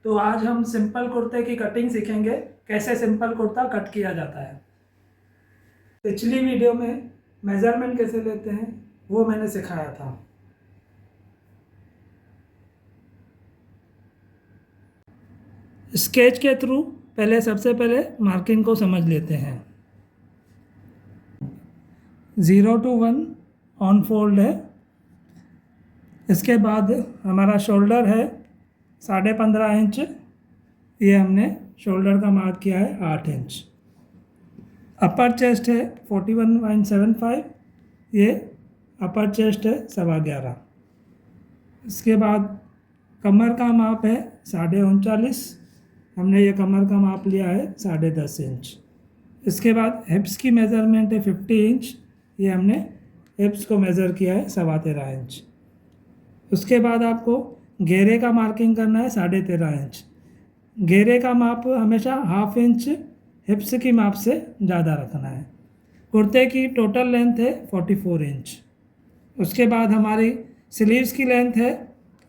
तो आज हम सिंपल कुर्ते की कटिंग सीखेंगे, कैसे सिंपल कुर्ता कट किया जाता है। पिछली वीडियो में मेज़रमेंट कैसे लेते हैं वो मैंने सिखाया था। स्केच के थ्रू सबसे पहले मार्किंग को समझ लेते हैं। 0 to 1 ऑन फोल्ड है। इसके बाद हमारा शोल्डर है 15.5 इंच, ये हमने शोल्डर का मार्क किया है 8 इंच। अपर चेस्ट है 41.75, ये अपर चेस्ट है 11.25। इसके बाद कमर का माप है 39.5, हमने ये कमर का माप लिया है 10.5 इंच। इसके बाद हिप्स की मेज़रमेंट है 50 इंच, ये हमने हिप्स को मेज़र किया है 13.25 इंच। उसके बाद आपको घेरे का मार्किंग करना है 13.5 इंच। घेरे का माप हमेशा हाफ इंच हिप्स की माप से ज़्यादा रखना है। कुर्ते की टोटल लेंथ है 44 इंच। उसके बाद हमारी स्लीव्स की लेंथ है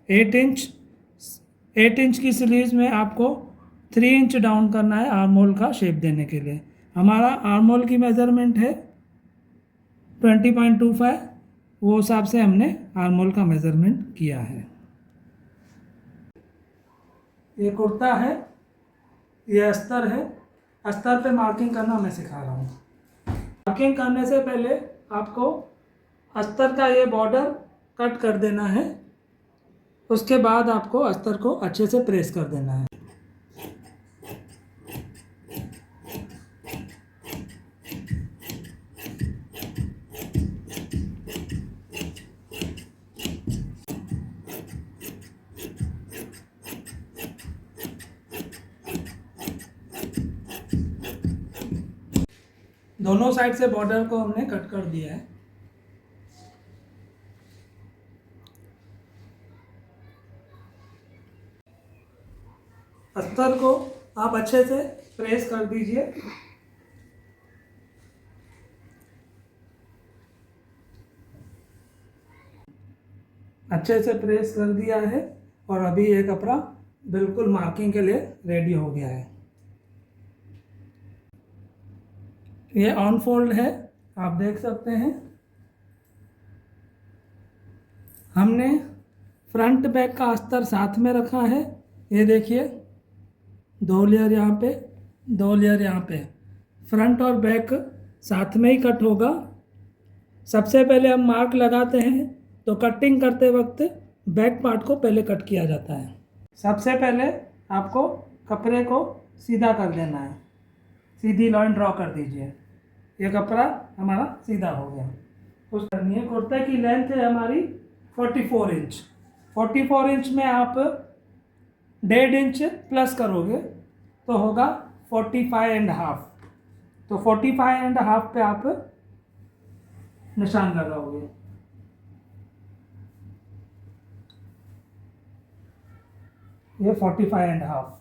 8 इंच। 8 इंच की स्लीव्स में आपको 3 इंच डाउन करना है आर्म होल का शेप देने के लिए। हमारा आर्म होल की मेज़रमेंट है 20.25, वो हिसाब से हमने आर्म होल का मेज़रमेंट किया है। ये कुर्ता है, ये अस्तर है। अस्तर पे मार्किंग करना मैं सिखा रहा हूँ। मार्किंग करने से पहले आपको अस्तर का ये बॉर्डर कट कर देना है। उसके बाद आपको अस्तर को अच्छे से प्रेस कर देना है। दोनों साइड से बॉर्डर को हमने कट कर दिया है। अस्तर को आप अच्छे से प्रेस कर दीजिए। अच्छे से प्रेस कर दिया है और अभी ये कपड़ा बिल्कुल मार्किंग के लिए रेडी हो गया है। ये ऑन फोल्ड है, आप देख सकते हैं। हमने फ्रंट बैक का अस्तर साथ में रखा है। ये देखिए, 2 लेयर यहाँ पे, 2 लेयर यहाँ पे। फ्रंट और बैक साथ में ही कट होगा। सबसे पहले हम मार्क लगाते हैं तो कटिंग करते वक्त बैक पार्ट को पहले कट किया जाता है। सबसे पहले आपको कपड़े को सीधा कर देना है। सीधी लाइन ड्रॉ कर दीजिए। ये कपड़ा हमारा सीधा हो गया। उस करनी है। कुर्ते की लेंथ है हमारी 44 इंच। 44 इंच में आप 1.5 इंच प्लस करोगे तो होगा 45.5। तो 45.5 पे आप निशान लगाओगे। ये 45.5।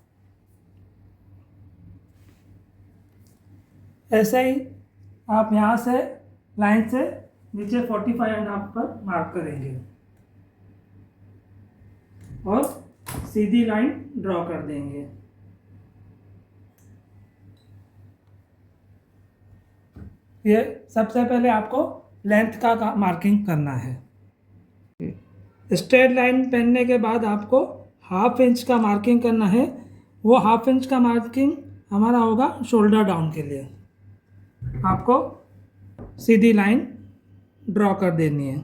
ऐसे ही आप यहाँ से लाइन से नीचे 45.5 पर मार्क करेंगे और सीधी लाइन ड्रॉ कर देंगे। ये सबसे पहले आपको लेंथ का मार्किंग करना है। स्ट्रेट लाइन पहनने के बाद आपको हाफ इंच का मार्किंग करना है। वो हाफ इंच का मार्किंग हमारा होगा शोल्डर डाउन के लिए। आपको सीधी लाइन ड्रॉ कर देनी है।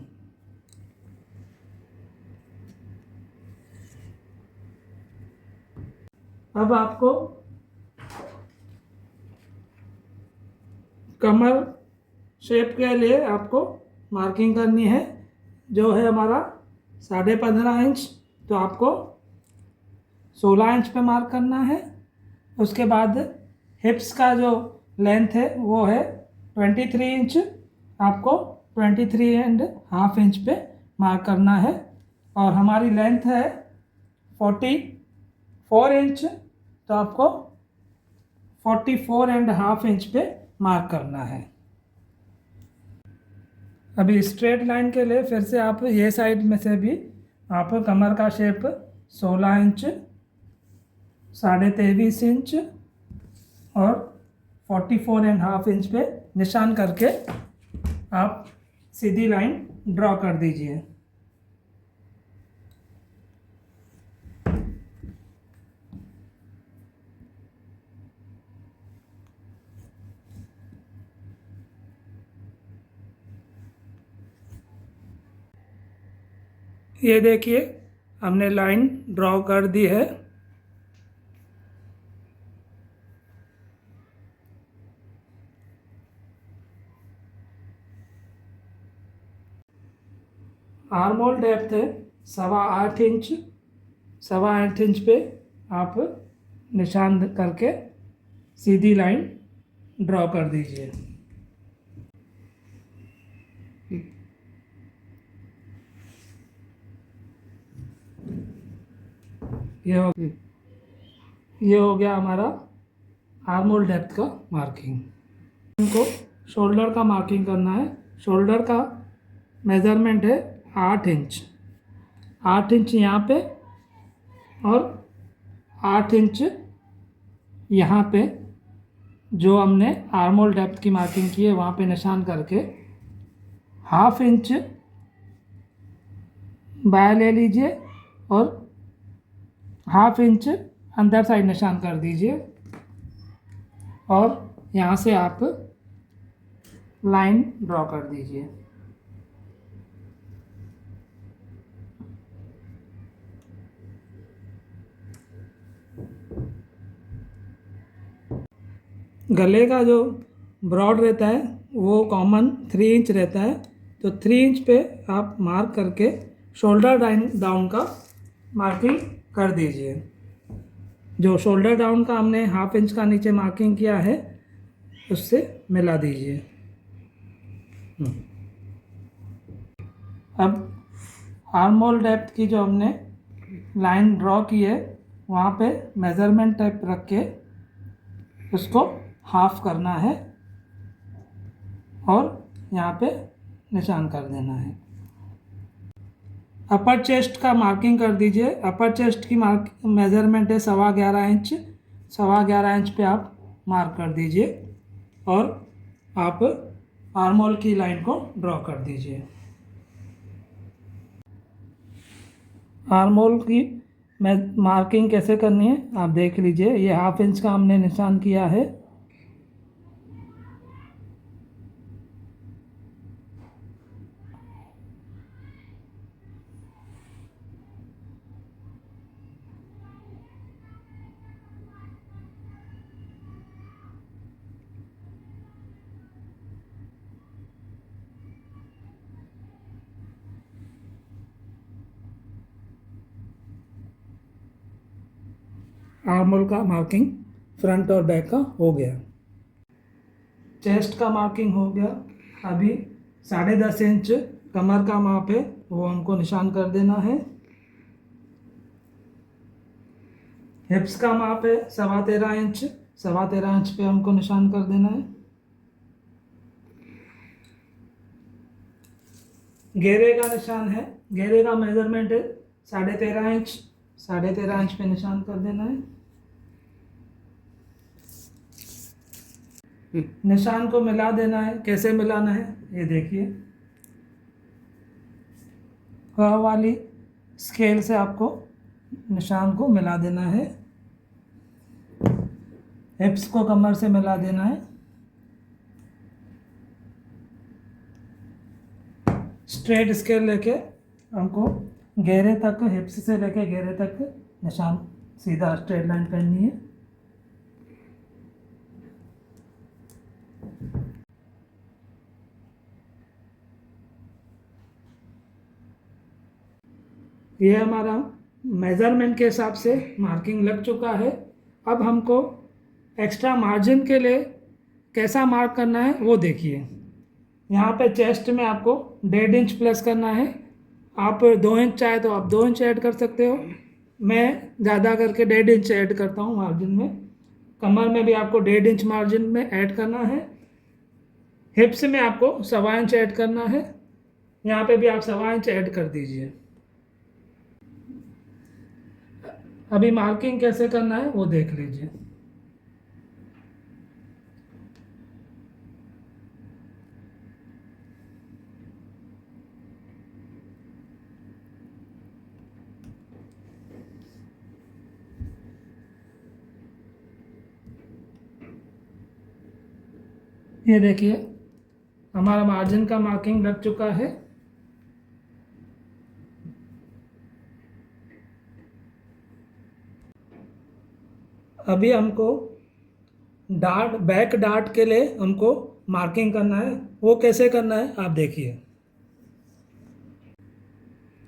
अब आपको कमर शेप के लिए आपको मार्किंग करनी है, जो है हमारा 15.5 इंच। तो आपको 16 इंच पे मार्क करना है। उसके बाद हिप्स का जो लेंथ है वो है 23 इंच। आपको 23.5 इंच पे मार्क करना है। और हमारी लेंथ है 44 इंच, तो आपको 44.5 इंच पे मार्क करना है। अभी स्ट्रेट लाइन के लिए फिर से आप ये साइड में से भी आप कमर का शेप 16 इंच 23.5 इंच और 44.5 इंच पे निशान करके आप सीधी लाइन ड्रॉ कर दीजिए। ये देखिए हमने लाइन ड्रॉ कर दी है। आर्म होल डेप्थ है 8.25 इंच। 8.25 इंच पे आप निशान करके सीधी लाइन ड्रॉ कर दीजिए। ये हो गया हमारा आर्म होल डेप्थ का मार्किंग। हमको शोल्डर का मार्किंग करना है। शोल्डर का मेज़रमेंट है 8 इंच। 8 इंच यहाँ पे और 8 इंच यहाँ पे जो हमने आर्म होल डेप्थ की मार्किंग की है वहाँ पे निशान करके 1/2 इंच बाहर ले लीजिए और 1/2 इंच अंदर साइड निशान कर दीजिए और यहाँ से आप लाइन ड्रॉ कर दीजिए। गले का जो ब्रॉड रहता है वो कॉमन 3 इंच रहता है, तो 3 इंच पे आप मार्क करके शोल्डर डाउन का मार्किंग कर दीजिए। जो शोल्डर डाउन का हमने 1/2 इंच का नीचे मार्किंग किया है उससे मिला दीजिए। अब आर्म होल डेप्थ की जो हमने लाइन ड्रॉ की है वहाँ पे मेज़रमेंट टेप रख के उसको हाफ करना है और यहाँ पे निशान कर देना है। अपर चेस्ट का मार्किंग कर दीजिए। अपर चेस्ट की मेज़रमेंट है 11.25 इंच। 11.25 इंच पे आप मार्क कर दीजिए और आप आर्म होल की लाइन को ड्रॉ कर दीजिए। आर्म होल की मार्किंग कैसे करनी है आप देख लीजिए। ये 1/2 इंच का हमने निशान किया है। आर्म होल का मार्किंग फ्रंट और बैक का हो गया। चेस्ट का मार्किंग हो गया। अभी 10.5 इंच कमर का माप है वो हमको निशान कर देना है। हिप्स का माप है 13.25 इंच। 13.25 इंच पे हमको निशान कर देना है। घेरे का निशान है। घेरे का मेजरमेंट है 13.5 इंच। 13.5 इंच पे निशान कर देना है। निशान को मिला देना है। कैसे मिलाना है ये देखिए। कर्व वाली स्केल से आपको निशान को मिला देना है। हिप्स को कमर से मिला देना है। स्ट्रेट स्केल लेके हमको घेरे तक, हिप्स से लेके घेरे तक निशान सीधा स्ट्रेट लाइन करनी है। ये हमारा मेज़रमेंट के हिसाब से मार्किंग लग चुका है। अब हमको एक्स्ट्रा मार्जिन के लिए कैसा मार्क करना है वो देखिए। यहाँ पे चेस्ट में आपको 1.5 इंच प्लस करना है। आप 2 इंच चाहे तो आप 2 इंच ऐड कर सकते हो। मैं ज़्यादा करके 1.5 इंच ऐड करता हूँ मार्जिन में। कमर में भी आपको 1.5 इंच मार्जिन में ऐड करना है। हिप्स में आपको 1.25 इंच ऐड करना है। यहाँ पे भी आप 1.25 इंच ऐड कर दीजिए। अभी मार्किंग कैसे करना है वो देख लीजिए। ये देखिए हमारा मार्जिन का मार्किंग लग चुका है। अभी हमको बैक डार्ट के लिए हमको मार्किंग करना है, वो कैसे करना है आप देखिए।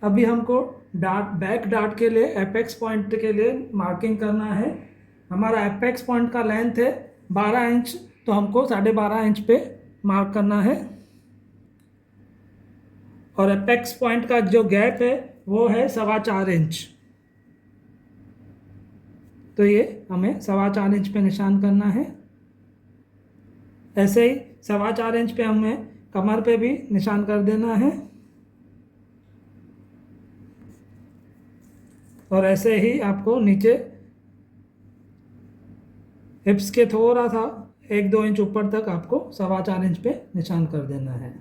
अभी हमको बैक डार्ट के लिए एपेक्स पॉइंट के लिए मार्किंग करना है। हमारा एपेक्स पॉइंट का लेंथ है 12 इंच, तो हमको 12.5 इंच पे मार्क करना है। और एपेक्स पॉइंट का जो गैप है वो है 4.25 इंच, तो ये हमें 4.25 इंच पे निशान करना है। ऐसे ही 4.25 इंच पे हमें कमर पे भी निशान कर देना है। और ऐसे ही आपको नीचे हिप्स के थोड़ा सा 1-2 इंच ऊपर तक आपको 4.25 इंच पे निशान कर देना है।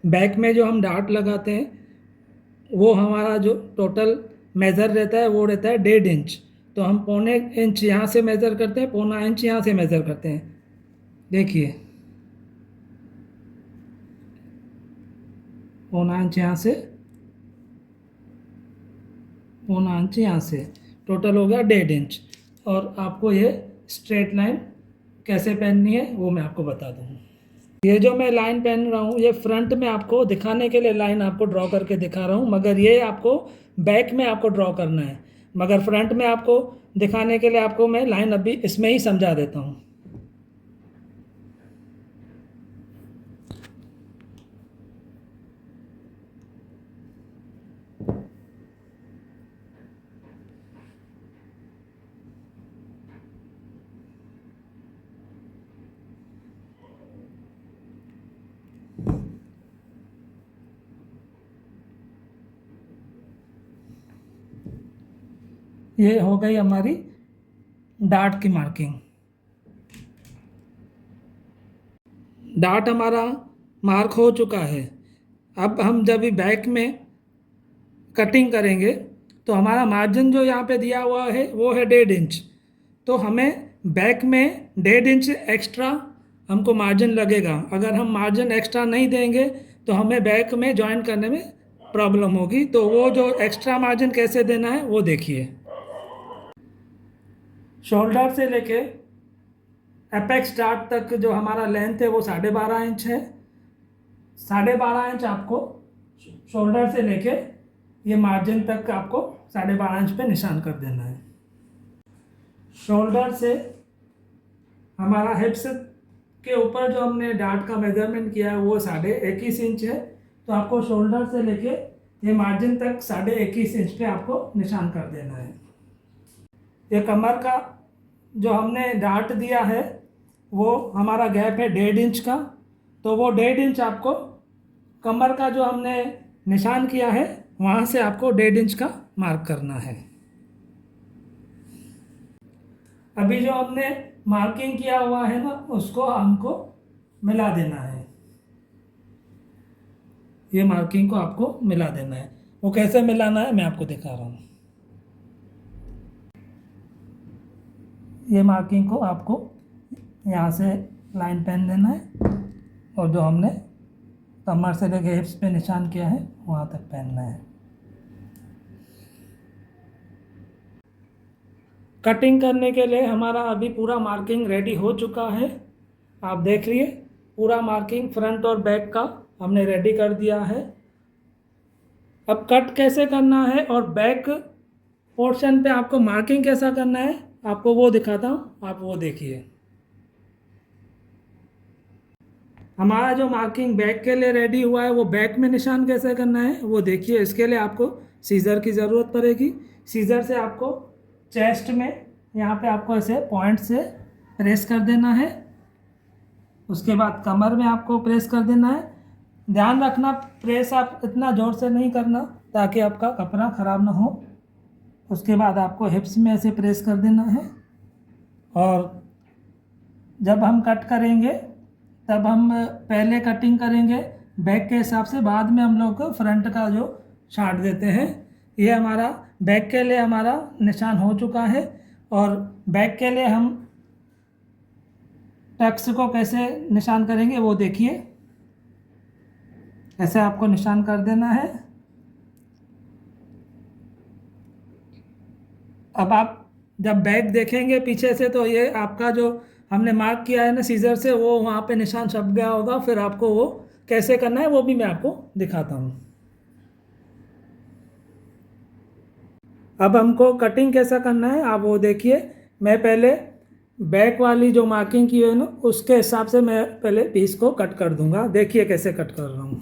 बैक में जो हम डार्ट लगाते हैं वो हमारा जो टोटल मेज़र रहता है वो रहता है 1.5 इंच। तो हम 0.25 इंच यहाँ से मेज़र करते हैं, 0.25 इंच यहाँ से मेज़र करते हैं। देखिए 0.25 इंच यहाँ से, 0.25 इंच यहाँ से, टोटल हो गया 1.5 इंच। और आपको ये स्ट्रेट लाइन कैसे पहननी है वो मैं आपको बता दूँ। ये जो मैं लाइन पहन रहा हूँ ये फ्रंट में आपको दिखाने के लिए लाइन आपको ड्रॉ करके दिखा रहा हूँ, मगर ये आपको बैक में आपको ड्रॉ करना है। मगर फ्रंट में आपको दिखाने के लिए आपको मैं लाइन अभी इसमें ही समझा देता हूँ। ये हो गई हमारी डार्ट की मार्किंग। डार्ट हमारा मार्क हो चुका है। अब हम जब भी बैक में कटिंग करेंगे तो हमारा मार्जिन जो यहाँ पे दिया हुआ है वो है 1.5 इंच। तो हमें बैक में 1.5 इंच एक्स्ट्रा हमको मार्जिन लगेगा। अगर हम मार्जिन एक्स्ट्रा नहीं देंगे तो हमें बैक में जॉइन करने में प्रॉब्लम होगी। तो वो जो एक्स्ट्रा मार्जिन कैसे देना है वो देखिए। शोल्डर से लेके एपेक्स डार्ट तक जो हमारा लेंथ है वो 12.5 इंच है। 12.5 इंच आपको शोल्डर से लेके ये मार्जिन तक आपको 12.5 इंच पे निशान कर देना है। शोल्डर से हमारा हिप्स के ऊपर जो हमने डार्ट का मेजरमेंट किया है वो 21.5 इंच है। तो आपको शोल्डर से लेके ये मार्जिन तक 21.5 इंच पे आपको निशान कर देना है। ये कमर का जो हमने डार्ट दिया है वो हमारा गैप है 1.5 इंच का। तो वो 1.5 इंच आपको कमर का जो हमने निशान किया है वहाँ से आपको 1.5 इंच का मार्क करना है। अभी जो हमने मार्किंग किया हुआ है ना उसको हमको मिला देना है। ये मार्किंग को आपको मिला देना है। वो कैसे मिलाना है मैं आपको दिखा रहा हूँ। ये मार्किंग को आपको यहाँ से लाइन पहन देना है और जो हमने कमर से लेके हिप्स पे निशान किया है वहाँ तक पहनना है। कटिंग करने के लिए हमारा अभी पूरा मार्किंग रेडी हो चुका है। आप देख लिए पूरा मार्किंग फ्रंट और बैक का हमने रेडी कर दिया है। अब कट कैसे करना है और बैक पोर्शन पे आपको मार्किंग कैसा करना है आपको वो दिखाता हूँ, आप वो देखिए। हमारा जो मार्किंग बैक के लिए रेडी हुआ है वो बैक में निशान कैसे करना है वो देखिए। इसके लिए आपको सीज़र की ज़रूरत पड़ेगी। सीज़र से आपको चेस्ट में यहाँ पे आपको ऐसे पॉइंट से प्रेस कर देना है। उसके बाद कमर में आपको प्रेस कर देना है। ध्यान रखना प्रेस आप इतना ज़ोर से नहीं करना ताकि आपका कपड़ा ख़राब ना हो। उसके बाद आपको हिप्स में ऐसे प्रेस कर देना है, और जब हम कट करेंगे तब हम पहले कटिंग करेंगे बैक के हिसाब से, बाद में हम लोग फ्रंट का जो छांट देते हैं। ये हमारा बैक के लिए हमारा निशान हो चुका है। और बैक के लिए हम टक्स को कैसे निशान करेंगे वो देखिए। ऐसे आपको निशान कर देना है। अब आप जब बैक देखेंगे पीछे से तो ये आपका जो हमने मार्क किया है ना सीजर से, वो वहाँ पे निशान छप गया होगा। फिर आपको वो कैसे करना है वो भी मैं आपको दिखाता हूँ। अब हमको कटिंग कैसा करना है आप वो देखिए। मैं पहले बैक वाली जो मार्किंग की है ना उसके हिसाब से मैं पहले पीस को कट कर दूंगा। देखिए कैसे कट कर रहा हूँ।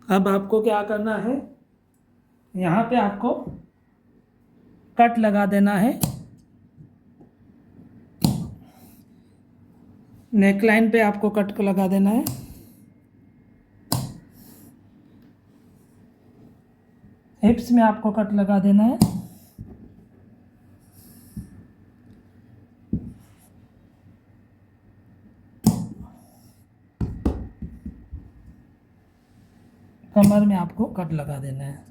अब आपको क्या करना है, यहाँ पे आपको कट लगा देना है। नेक लाइन पे आपको कट लगा देना है। हिप्स में आपको कट लगा देना है। कमर में आपको कट लगा देना है।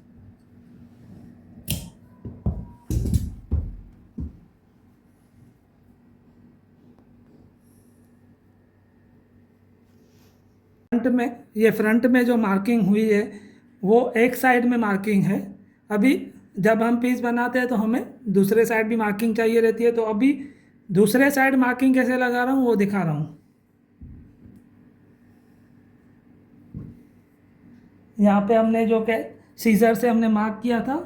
फ्रंट में जो मार्किंग हुई है वो एक साइड में मार्किंग है। अभी जब हम पीस बनाते हैं तो हमें दूसरे साइड भी मार्किंग चाहिए रहती है। तो अभी दूसरे साइड मार्किंग कैसे लगा रहा हूँ वो दिखा रहा हूँ। यहाँ पे हमने जो के सीजर से हमने मार्क किया था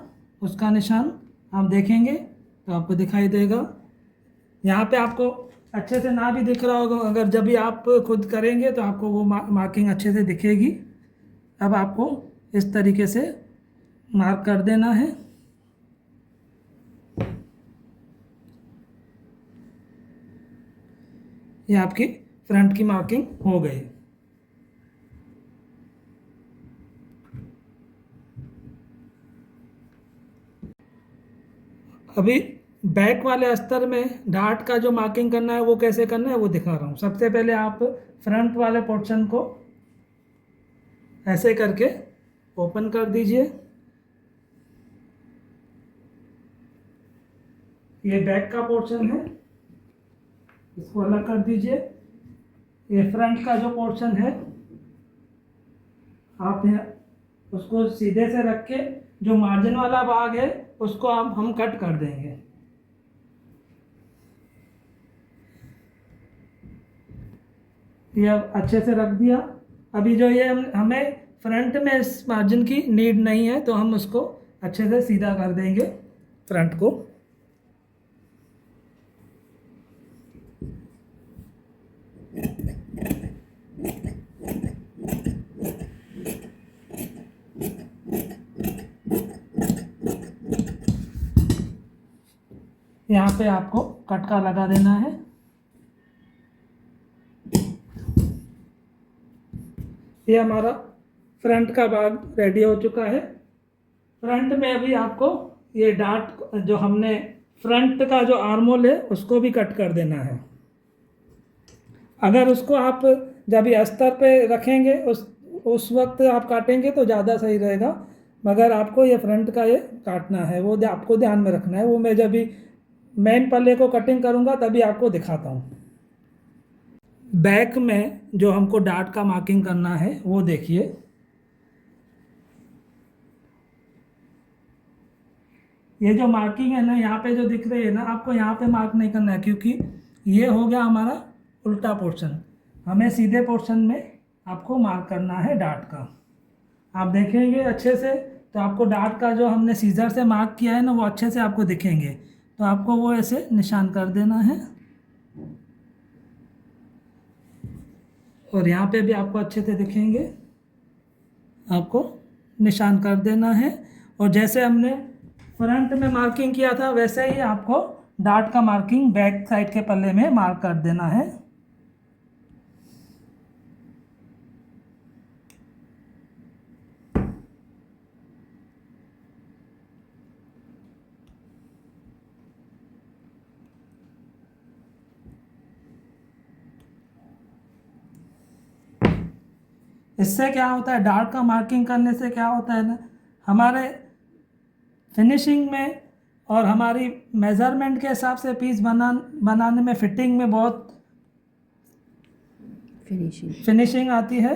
उसका निशान आप देखेंगे तो आपको दिखाई देगा। यहाँ पे आपको अच्छे से ना भी दिख रहा होगा, अगर जब भी आप खुद करेंगे तो आपको वो मार्किंग अच्छे से दिखेगी। अब आपको इस तरीके से मार्क कर देना है। ये आपकी फ्रंट की मार्किंग हो गई। अभी बैक वाले अस्तर में डार्ट का जो मार्किंग करना है वो कैसे करना है वो दिखा रहा हूँ। सबसे पहले आप फ्रंट वाले पोर्शन को ऐसे करके ओपन कर दीजिए। ये बैक का पोर्शन है, इसको अलग कर दीजिए। ये फ्रंट का जो पोर्शन है आप उसको सीधे से रख के जो मार्जिन वाला भाग है उसको हम कट कर देंगे। ये अब अच्छे से रख दिया। अभी जो ये हमें फ्रंट में इस मार्जिन की नीड नहीं है तो हम उसको अच्छे से सीधा कर देंगे फ्रंट को। यहाँ पे आपको कटका लगा देना है। ये हमारा फ्रंट का भाग रेडी हो चुका है। फ्रंट में अभी आपको ये डार्ट जो हमने फ्रंट का जो आर्मोल है उसको भी कट कर देना है। अगर उसको आप जब ये अस्तर पे रखेंगे उस वक्त आप काटेंगे तो ज़्यादा सही रहेगा, मगर आपको ये फ्रंट का ये काटना है, वो आपको ध्यान में रखना है। वो मैं जब भी मेन पल्ले को कटिंग करूँगा तभी आपको दिखाता हूँ। बैक में जो हमको डार्ट का मार्किंग करना है वो देखिए, ये जो मार्किंग है ना यहाँ पे जो दिख रही है ना, आपको यहाँ पे मार्क नहीं करना है, क्योंकि ये हो गया हमारा उल्टा पोर्शन। हमें सीधे पोर्शन में आपको मार्क करना है डार्ट का। आप देखेंगे अच्छे से तो आपको डार्ट का जो हमने सीजर से मार्क किया है ना वो अच्छे से आपको दिखेंगे, तो आपको वो ऐसे निशान कर देना है। और यहाँ पे भी आपको अच्छे से दिखेंगे, आपको निशान कर देना है। और जैसे हमने फ्रंट में मार्किंग किया था वैसे ही आपको डार्ट का मार्किंग बैक साइड के पल्ले में मार्क कर देना है। इससे क्या होता है, डार्ट का मार्किंग करने से क्या होता है ना, हमारे फिनिशिंग में और हमारी मेज़रमेंट के हिसाब से पीस बनाने में, फिटिंग में बहुत फिनिशिंग आती है।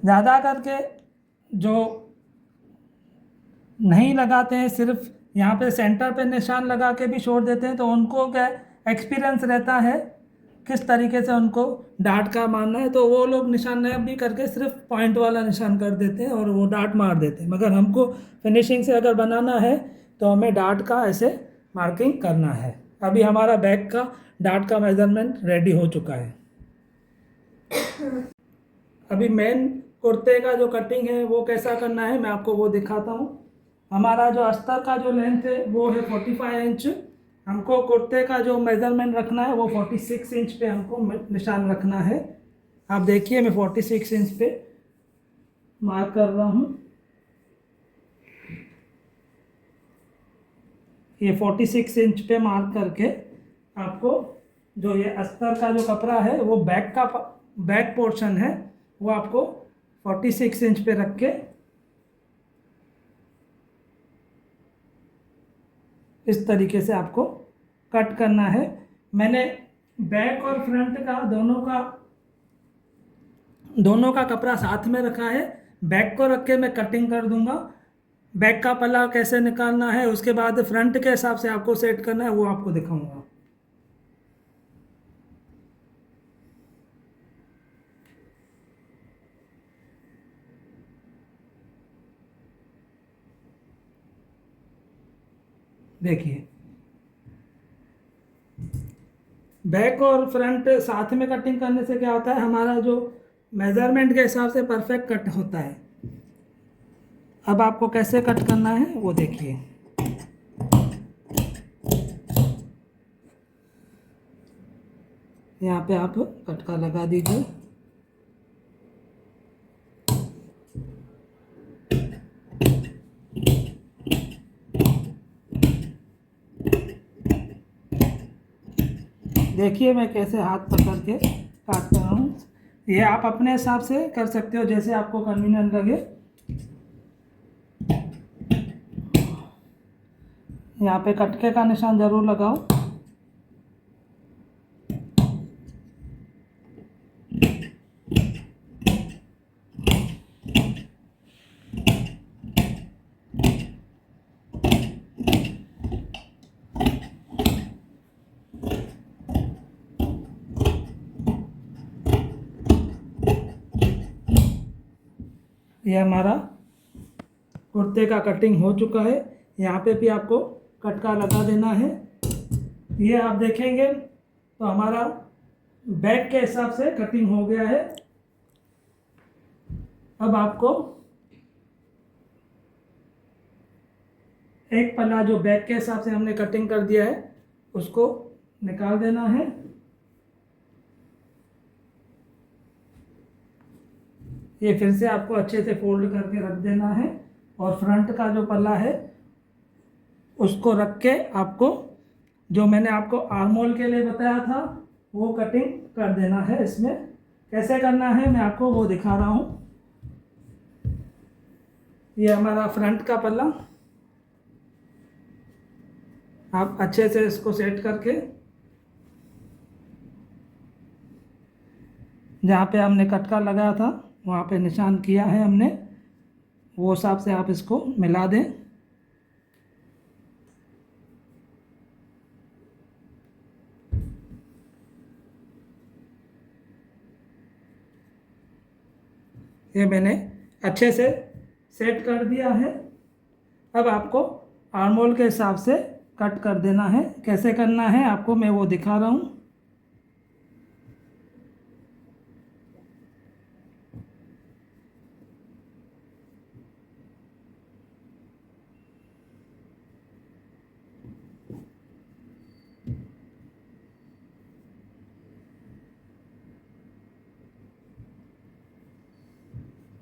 ज़्यादा करके जो नहीं लगाते हैं, सिर्फ यहाँ पे सेंटर पे निशान लगा के भी छोड़ देते हैं, तो उनको क्या एक्सपीरियंस रहता है किस तरीके से उनको डार्ट का मारना है, तो वो लोग निशान नहीं करके सिर्फ पॉइंट वाला निशान कर देते हैं और वो डार्ट मार देते हैं। मगर हमको फिनिशिंग से अगर बनाना है तो हमें डार्ट का ऐसे मार्किंग करना है। अभी हमारा बैक का डार्ट का मेजरमेंट रेडी हो चुका है। अभी मेन कुर्ते का जो कटिंग है वो कैसा करना है मैं आपको वो दिखाता हूँ। हमारा जो अस्तर का जो लेंथ है वो है 45 इंच। हमको कुर्ते का जो मेज़रमेंट रखना है वो 46 इंच पे हमको निशान रखना है। आप देखिए मैं 46 इंच पे मार्क कर रहा हूँ। ये 46 इंच पे मार्क करके आपको जो ये अस्तर का जो कपड़ा है वो बैक पोर्शन है वो आपको 46 इंच पे रख के इस तरीके से आपको कट करना है। मैंने बैक और फ्रंट का दोनों का कपड़ा साथ में रखा है। बैक को रख के मैं कटिंग कर दूंगा। बैक का पल्ला कैसे निकालना है, उसके बाद फ्रंट के हिसाब से आपको सेट करना है, वो आपको दिखाऊंगा। देखिए बैक और फ्रंट साथ में कटिंग करने से क्या होता है, हमारा जो मेज़रमेंट के हिसाब से परफेक्ट कट होता है। अब आपको कैसे कट करना है वो देखिए। यहाँ पे आप कटका लगा दीजिए। देखिए मैं कैसे हाथ पकड़ के काट रहा हूँ। ये आप अपने हिसाब से कर सकते हो, जैसे आपको कन्वीनियंट लगे। यहाँ पे कटके का निशान ज़रूर लगाओ। ये हमारा कुर्ते का कटिंग हो चुका है। यहाँ पे भी आपको कटका लगा देना है। ये आप देखेंगे तो हमारा बैक के हिसाब से कटिंग हो गया है। अब आपको एक पल्ला जो बैक के हिसाब से हमने कटिंग कर दिया है उसको निकाल देना है। ये फिर से आपको अच्छे से फोल्ड करके रख देना है और फ्रंट का जो पल्ला है उसको रख के आपको जो मैंने आपको आर्म होल के लिए बताया था वो कटिंग कर देना है। इसमें कैसे करना है मैं आपको वो दिखा रहा हूँ। ये हमारा फ्रंट का पल्ला, आप अच्छे से इसको सेट करके जहाँ पे हमने कटका लगाया था वहाँ पे निशान किया है हमने, वो हिसाब से आप इसको मिला दें। ये मैंने अच्छे से सेट कर दिया है। अब आपको आर्म होल के हिसाब से कट कर देना है। कैसे करना है आपको मैं वो दिखा रहा हूँ।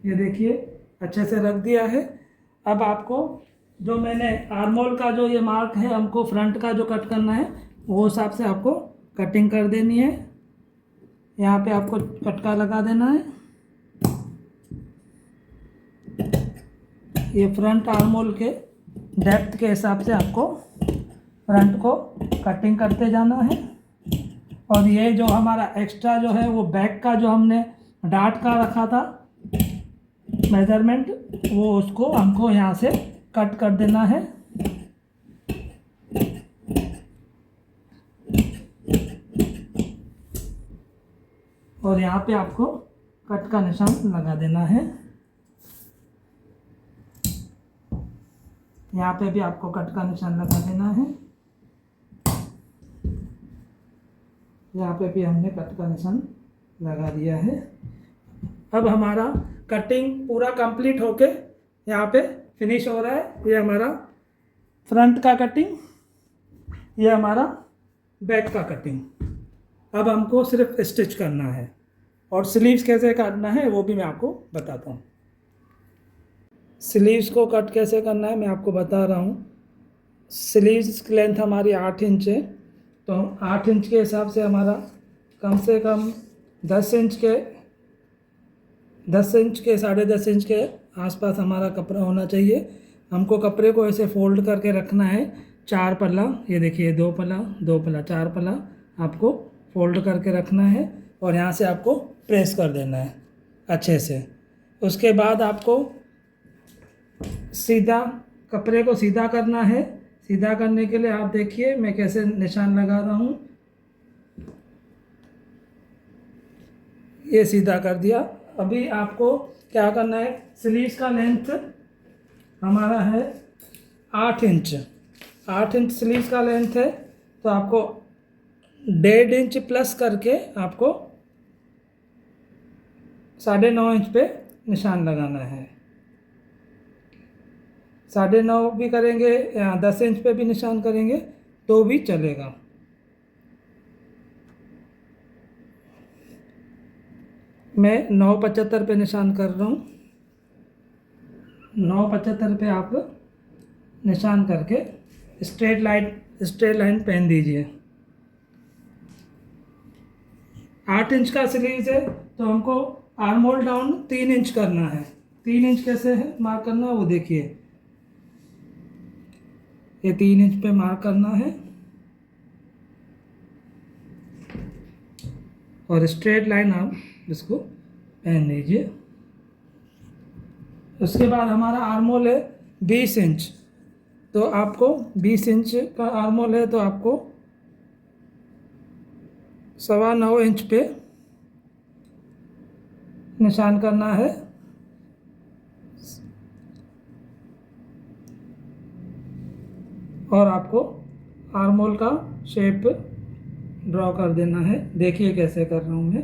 ये देखिए अच्छे से रख दिया है। अब आपको जो मैंने आर्म होल का जो ये मार्क है हमको फ्रंट का जो कट करना है वो हिसाब से आपको कटिंग कर देनी है। यहाँ पे आपको कटका लगा देना है। ये फ्रंट आर्म होल के डेप्थ के हिसाब से आपको फ्रंट को कटिंग करते जाना है। और ये जो हमारा एक्स्ट्रा जो है वो बैक का जो हमने डार्ट का रखा था मेजरमेंट, वो उसको हमको यहाँ से कट कर देना है। और यहाँ पे आपको कट का निशान लगा देना है। यहाँ पे भी आपको कट का निशान लगा देना है। यहाँ पे भी हमने कट का निशान लगा दिया है। अब हमारा कटिंग पूरा कंप्लीट होके यहाँ पे फिनिश हो रहा है। ये हमारा फ्रंट का कटिंग, ये हमारा बैक का कटिंग। अब हमको सिर्फ स्टिच करना है और स्लीव्स कैसे काटना है वो भी मैं आपको बताता हूँ। स्लीव्स को कट कैसे करना है मैं आपको बता रहा हूँ। स्लीव्स की लेंथ हमारी 8 इंच है, तो 8 इंच के हिसाब से हमारा कम से कम 10 इंच के 10.5 इंच के आसपास हमारा कपड़ा होना चाहिए। हमको कपड़े को ऐसे फोल्ड करके रखना है। 4 पल्ला, ये देखिए 2 पल्ला 2 पल्ला 4 पल्ला आपको फोल्ड करके रखना है और यहाँ से आपको प्रेस कर देना है अच्छे से। उसके बाद आपको सीधा कपड़े को सीधा करना है। सीधा करने के लिए आप देखिए मैं कैसे निशान लगा रहा हूँ। ये सीधा कर दिया। अभी आपको क्या करना है, स्लीव्स का लेंथ हमारा है 8 इंच। 8 इंच स्लीव्स का लेंथ है, तो आपको 1.5 इंच प्लस करके आपको 9.5 इंच पे निशान लगाना है। 9.5 भी करेंगे या 10 इंच पे भी निशान करेंगे तो भी चलेगा। मैं 9.75 पे निशान कर रहा हूँ। 9.75 पे आप निशान करके स्ट्रेट लाइन पहन दीजिए। 8 इंच का स्लीव्स है तो हमको आर्म होल डाउन 3 इंच करना है। 3 इंच कैसे है मार्क करना है वो देखिए, ये 3 इंच पे मार्क करना है और स्ट्रेट लाइन आप इसको पहन लीजिए। उसके बाद हमारा आर्म होल है 20 इंच, तो आपको 20 इंच का आर्म होल है तो आपको 9.25 इंच पे निशान करना है। और आपको आर्म होल का शेप ड्रॉ कर देना है। देखिए कैसे कर रहा हूँ मैं।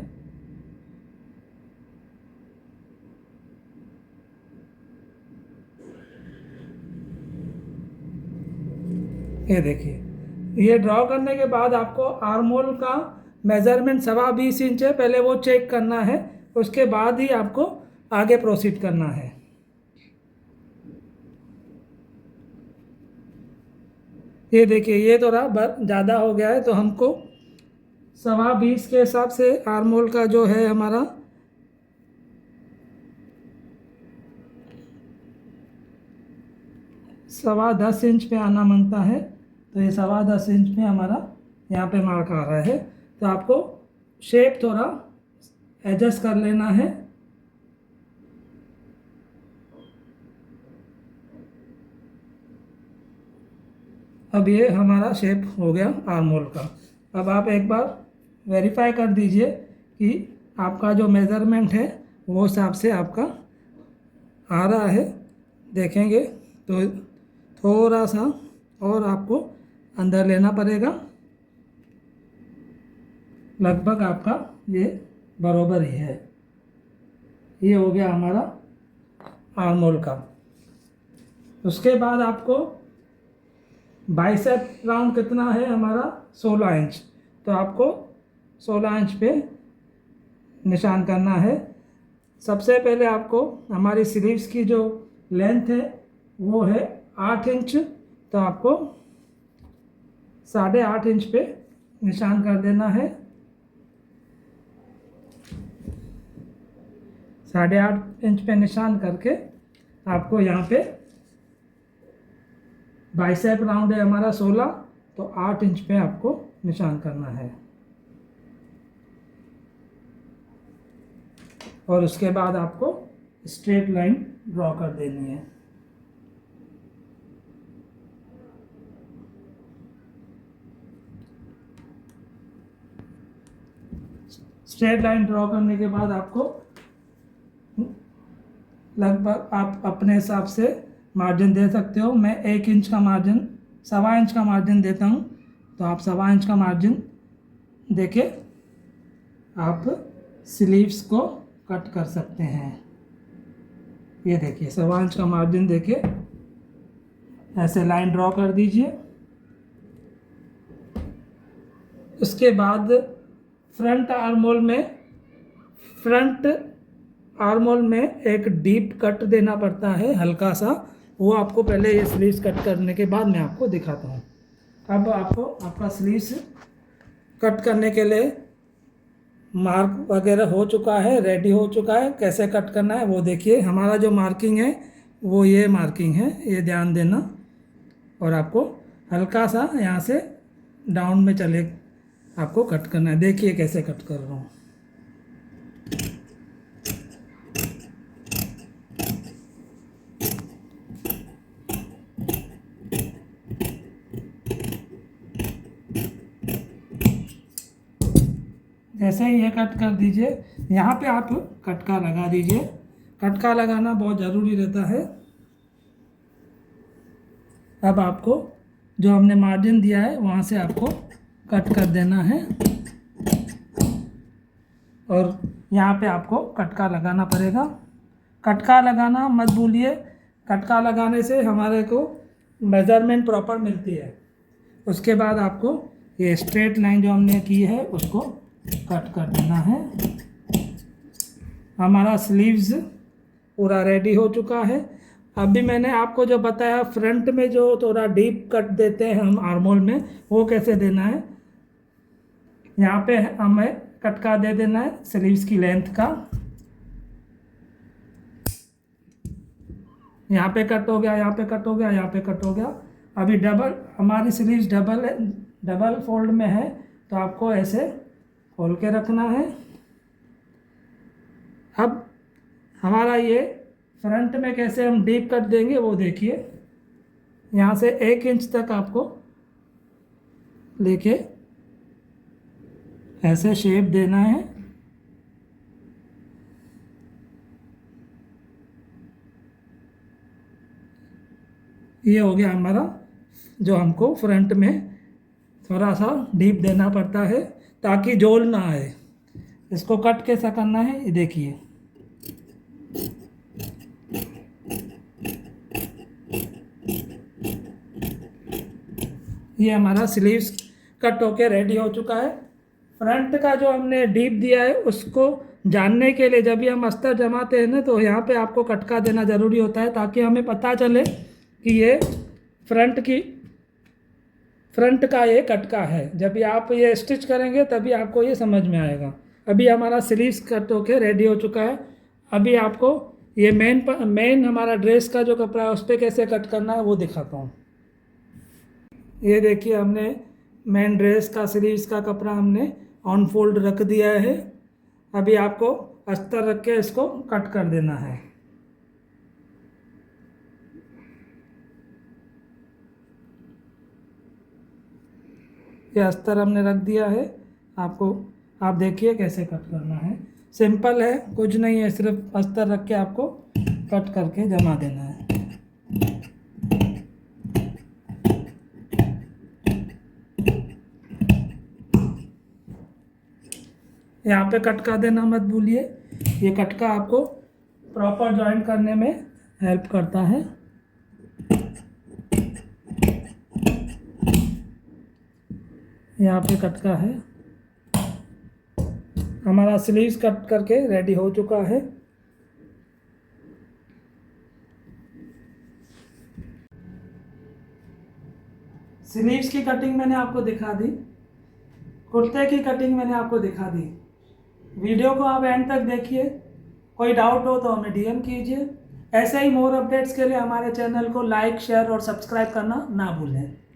ये देखिए, ये ड्रॉ करने के बाद आपको आर्म होल का मेजरमेंट 20.25 इंच है, पहले वो चेक करना है। उसके बाद ही आपको आगे प्रोसीड करना है। ये देखिए ये थोड़ा ज़्यादा हो गया है तो हमको 20.25 के हिसाब से आर्म होल का जो है हमारा 10.25 इंच पे आना मांगता है, तो ये 10.25 इंच पे हमारा यहाँ पे मार्क आ रहा है। तो आपको शेप थोड़ा एडजस्ट कर लेना है। अब ये हमारा शेप हो गया आर्म होल का। अब आप एक बार वेरीफाई कर दीजिए कि आपका जो मेज़रमेंट है वो हिसाब से आपका आ रहा है। देखेंगे तो थोड़ा सा और आपको अंदर लेना पड़ेगा, लगभग आपका ये बराबर ही है। ये हो गया हमारा आर्म होल का। उसके बाद आपको बाइसेप राउंड कितना है हमारा 16 इंच, तो आपको 16 इंच पे निशान करना है। सबसे पहले आपको हमारी स्लीव्स की जो लेंथ है वो है 8 इंच, तो आपको 8.5 इंच पे निशान कर देना है। 8.5 इंच पे निशान करके आपको यहाँ पे बाइसेप राउंड है हमारा 16, तो 8 इंच पे आपको निशान करना है। और उसके बाद आपको स्ट्रेट लाइन ड्रॉ कर देनी है। स्ट्रेट लाइन ड्रॉ करने के बाद आपको लगभग आप अपने हिसाब से मार्जिन दे सकते हो। मैं 1 इंच का मार्जिन, 1.25 इंच का मार्जिन देता हूँ, तो आप 1.25 इंच का मार्जिन देके आप स्लीव्स को कट कर सकते हैं। ये देखिए 1.25 इंच का मार्जिन देके ऐसे लाइन ड्रॉ कर दीजिए। उसके बाद फ्रंट आर्म होल में एक डीप कट देना पड़ता है हल्का सा, वो आपको पहले ये स्लीव्स कट करने के बाद मैं आपको दिखाता हूँ। अब आपको आपका स्लीव्स कट करने के लिए मार्क वगैरह हो चुका है, रेडी हो चुका है। कैसे कट करना है वो देखिए। हमारा जो मार्किंग है वो ये मार्किंग है, ये ध्यान देना। और आपको हल्का सा यहाँ से डाउन में चले आपको कट करना है। देखिए कैसे कट कर रहा हूँ। जैसे ही ये कट कर दीजिए, यहाँ पे आप कटका लगा दीजिए। कटका लगाना बहुत ज़रूरी रहता है। अब आपको जो हमने मार्जिन दिया है वहाँ से आपको कट कर देना है, और यहाँ पे आपको कटका लगाना पड़ेगा। कटका लगाना मत भूलिए, कटका लगाने से हमारे को मेज़रमेंट प्रॉपर मिलती है। उसके बाद आपको ये स्ट्रेट लाइन जो हमने की है उसको कट कर देना है। हमारा स्लीव्स पूरा रेडी हो चुका है। अभी मैंने आपको जो बताया फ्रंट में जो थोड़ा डीप कट देते हैं हम आर्म होल में, वो कैसे देना है। यहाँ पे हमें कटका दे देना है स्लीव्स की लेंथ का। यहाँ पे कट हो गया, यहाँ पे कट हो गया, यहाँ पे कट हो गया। अभी डबल, हमारी स्लीव्स डबल फोल्ड में है, तो आपको ऐसे खोल के रखना है। अब हमारा ये फ्रंट में कैसे हम डीप कट देंगे वो देखिए। यहाँ से 1 इंच तक आपको लेके ऐसे शेप देना है। ये हो गया हमारा, जो हमको फ्रंट में थोड़ा सा डीप देना पड़ता है ताकि जोल ना आए। इसको कट कैसा करना है ये देखिए। ये हमारा स्लीव्स कट होके रेडी हो चुका है। फ्रंट का जो हमने डीप दिया है उसको जानने के लिए जब भी हम अस्तर जमाते हैं ना, तो यहाँ पे आपको कटका देना ज़रूरी होता है ताकि हमें पता चले कि ये फ्रंट का ये कटका है। जब भी आप ये स्टिच करेंगे तभी आपको ये समझ में आएगा। अभी हमारा स्लीव्स कट होके रेडी हो चुका है। अभी आपको ये मेन हमारा ड्रेस का जो कपड़ा है उस पर कैसे कट करना है वो दिखाता हूँ। ये देखिए, हमने मेन ड्रेस का स्लीव्स का कपड़ा हमने ऑन फोल्ड रख दिया है। अभी आपको अस्तर रख के इसको कट कर देना है। ये अस्तर हमने रख दिया है। आप देखिए कैसे कट करना है। सिंपल है, कुछ नहीं है, सिर्फ अस्तर रख के आपको कट करके जमा देना है। यहाँ पे कट कर देना मत भूलिए। ये कटका आपको प्रॉपर जॉइंट करने में हेल्प करता है। यहाँ पे कटका है। हमारा स्लीव्स कट करके रेडी हो चुका है। स्लीव्स की कटिंग मैंने आपको दिखा दी, कुर्ते की कटिंग मैंने आपको दिखा दी। वीडियो को आप एंड तक देखिए। कोई डाउट हो तो हमें डीएम कीजिए। ऐसे ही मोर अपडेट्स के लिए हमारे चैनल को लाइक, शेयर और सब्सक्राइब करना ना भूलें।